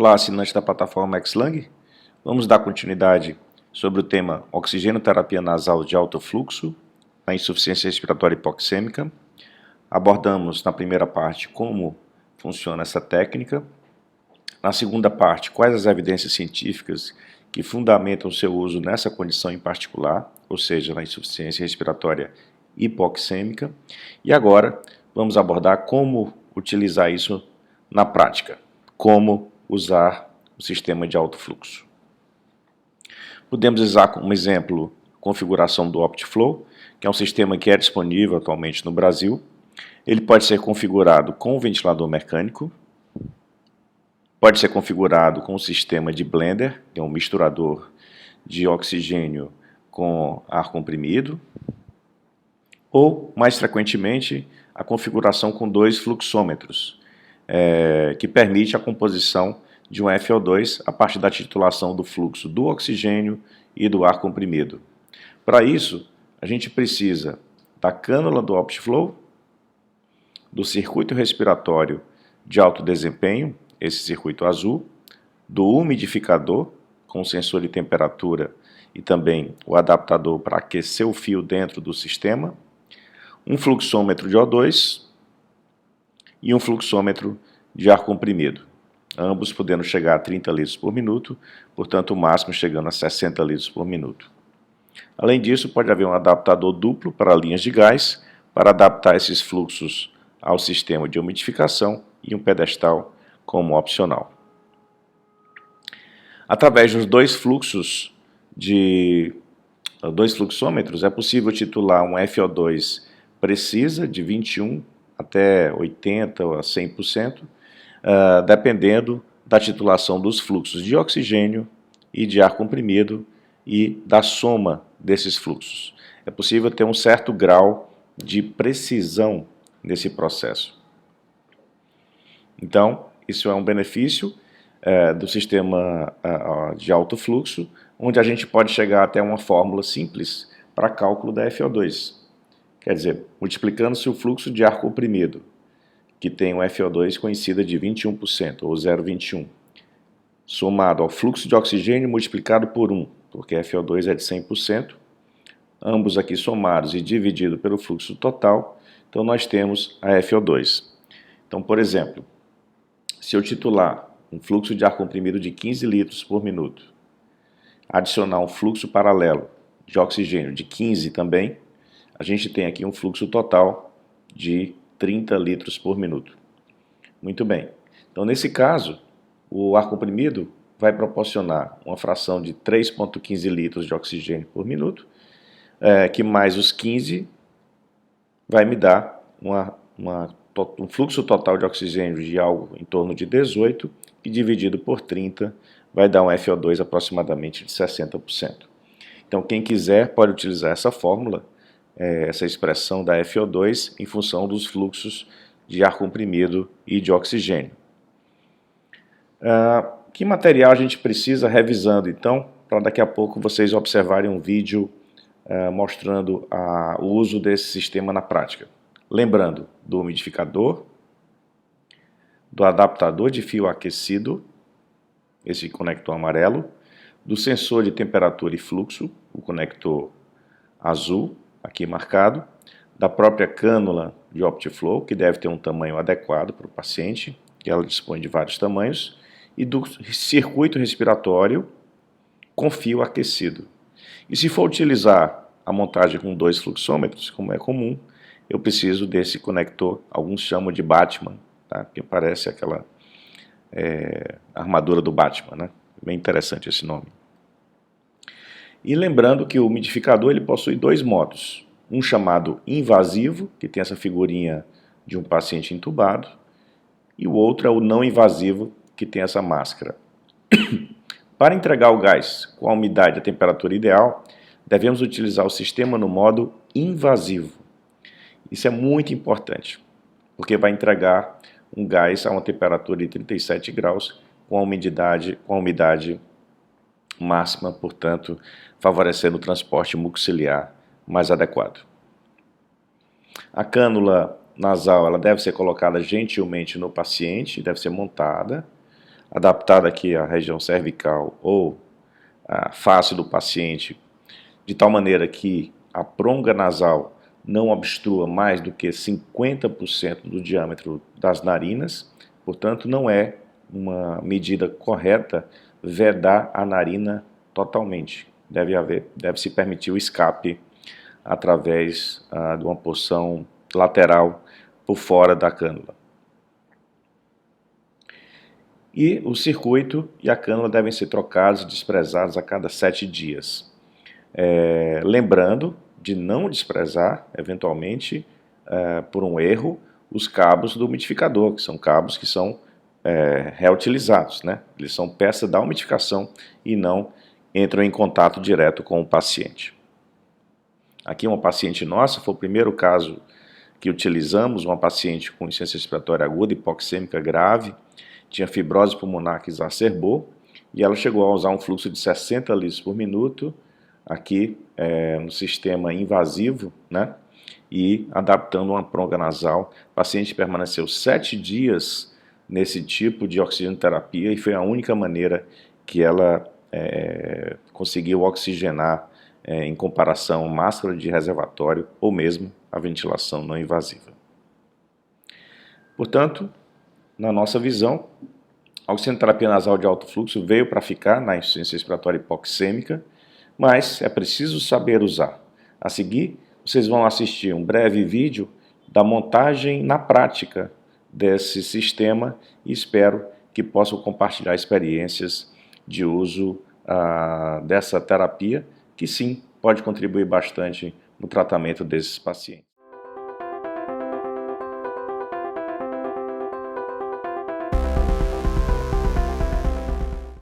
Olá, assinante da plataforma XLang. Vamos dar continuidade sobre o tema oxigenoterapia nasal de alto fluxo, a insuficiência respiratória hipoxêmica. Abordamos na primeira parte como funciona essa técnica. Na segunda parte, quais as evidências científicas que fundamentam o seu uso nessa condição em particular, ou seja, na insuficiência respiratória hipoxêmica. E agora vamos abordar como utilizar isso na prática, como usar o sistema de alto fluxo. Podemos usar como exemplo a configuração do OptiFlow, que é um sistema que é disponível atualmente no Brasil. Ele pode ser configurado com ventilador mecânico, pode ser configurado com um sistema de blender, que é um misturador de oxigênio com ar comprimido, ou, mais frequentemente, a configuração com 2 fluxômetros, que permite a composição de um FO2 a partir da titulação do fluxo do oxigênio e do ar comprimido. Para isso, a gente precisa da cânula do OptiFlow, do circuito respiratório de alto desempenho, esse circuito azul, do umidificador, com sensor de temperatura e também o adaptador para aquecer o fio dentro do sistema, um fluxômetro de O2 e um fluxômetro de ar comprimido, ambos podendo chegar a 30 litros por minuto, portanto o máximo chegando a 60 litros por minuto. Além disso, pode haver um adaptador duplo para linhas de gás, para adaptar esses fluxos ao sistema de umidificação, e um pedestal como opcional. Através dos 2 fluxômetros, é possível titular um FO2 precisa de 21 até 80 a 100%, dependendo da titulação dos fluxos de oxigênio e de ar comprimido e da soma desses fluxos. É possível ter um certo grau de precisão nesse processo. Então, isso é um benefício do sistema de alto fluxo, onde a gente pode chegar até uma fórmula simples para cálculo da FO2. Quer dizer, multiplicando-se o fluxo de ar comprimido, que tem um FO2 conhecida de 21%, ou 0,21, somado ao fluxo de oxigênio multiplicado por 1, porque FO2 é de 100%, ambos aqui somados e dividido pelo fluxo total, então nós temos a FO2. Então, por exemplo, se eu titular um fluxo de ar comprimido de 15 litros por minuto, adicionar um fluxo paralelo de oxigênio de 15 também, a gente tem aqui um fluxo total de 30 litros por minuto. Muito bem. Então, nesse caso, o ar comprimido vai proporcionar uma fração de 3,15 litros de oxigênio por minuto, que mais os 15 vai me dar um fluxo total de oxigênio de algo em torno de 18, e dividido por 30 vai dar um FO2 aproximadamente de 60%. Então, quem quiser pode utilizar essa fórmula, essa expressão da FO2 em função dos fluxos de ar comprimido e de oxigênio. Que material a gente precisa revisando, então, para daqui a pouco vocês observarem um vídeo mostrando o uso desse sistema na prática. Lembrando do umidificador, do adaptador de fio aquecido, esse conector amarelo, do sensor de temperatura e fluxo, o conector azul, aqui marcado, da própria cânula de OptiFlow, que deve ter um tamanho adequado para o paciente, que ela dispõe de vários tamanhos, e do circuito respiratório com fio aquecido. E se for utilizar a montagem com 2 fluxômetros, como é comum, eu preciso desse conector, alguns chamam de Batman, tá? Que parece aquela armadura do Batman, né? Bem interessante esse nome. E lembrando que o umidificador ele possui 2 modos, um chamado invasivo, que tem essa figurinha de um paciente entubado, e o outro é o não invasivo, que tem essa máscara. Para entregar o gás com a umidade e a temperatura ideal, devemos utilizar o sistema no modo invasivo. Isso é muito importante, porque vai entregar um gás a uma temperatura de 37 graus com a umidade máxima, portanto, favorecendo o transporte mucociliar mais adequado. A cânula nasal ela deve ser colocada gentilmente no paciente, deve ser montada. adaptada aqui à região cervical ou à face do paciente, de tal maneira que a pronga nasal não obstrua mais do que 50% do diâmetro das narinas, portanto não é uma medida correta vedar a narina totalmente. Deve-se permitir o escape através de uma porção lateral por fora da cânula. E o circuito e a cânula devem ser trocados e desprezados a cada 7 dias. Lembrando de não desprezar, eventualmente, por um erro, os cabos do umidificador, que são cabos que são reutilizados, né? Eles são peça da umidificação e não entram em contato direto com o paciente. Aqui uma paciente nossa, foi o primeiro caso que utilizamos, uma paciente com insuficiência respiratória aguda, hipoxêmica grave, tinha fibrose pulmonar que exacerbou, e ela chegou a usar um fluxo de 60 litros por minuto, aqui no sistema invasivo, né, e adaptando uma pronga nasal. O paciente permaneceu 7 dias nesse tipo de oxigenoterapia e foi a única maneira que ela conseguiu oxigenar em comparação à máscara de reservatório ou mesmo a ventilação não invasiva. Portanto, na nossa visão, a oxigenoterapia nasal de alto fluxo veio para ficar na insuficiência respiratória hipoxêmica, mas é preciso saber usar. A seguir, vocês vão assistir um breve vídeo da montagem na prática desse sistema e espero que possam compartilhar experiências de uso dessa terapia, que sim, pode contribuir bastante no tratamento desses pacientes.